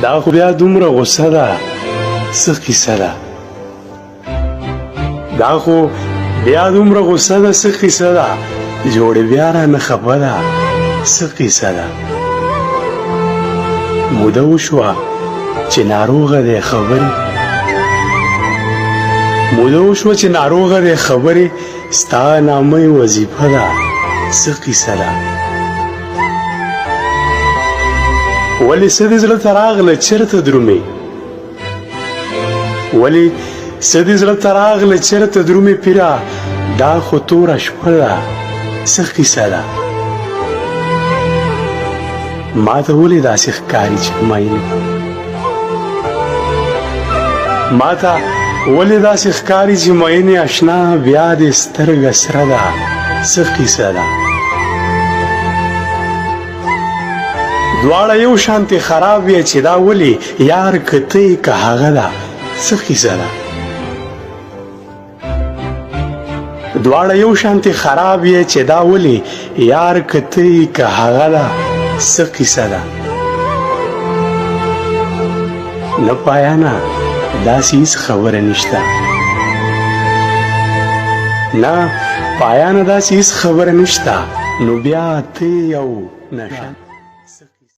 دا خو بیا دومره غصه ده څه کیسه ده دا خو بیا دومره غصه ده څه کیسه ده جوړې بیا رانه خفه ده څه کیسه ده موده وشوه چې ناروغه دی خبرې موده وشوه چې ناروغه دی خبرې ستا نامه وظیفه ده څه کیسه ده ولې څه دې زړه ته راغله چېرته درومې ولې څه دې زړه ته راغله چېرته درومې پیره دا خو توره شپه ده څه کیسه ده ما ته ولې داسې ښکاري چې مین ما ته ولې داسې ښکاري چې مین اشنا بیا دې سترګه سره ده څه کیسه ده دواړه یو شانتې خراب یې چې دا ولې یار که ته یې که هغه ده څه کیسه ده دواړه یو شانتې خراب یې چې دا ولې یار که ته یې که هغه ده څه کیسه ده نه پایانه داسې هېڅ خبره نشته نه پایانه داسې هېڅ خبره نشته نو بیا ته یو نشه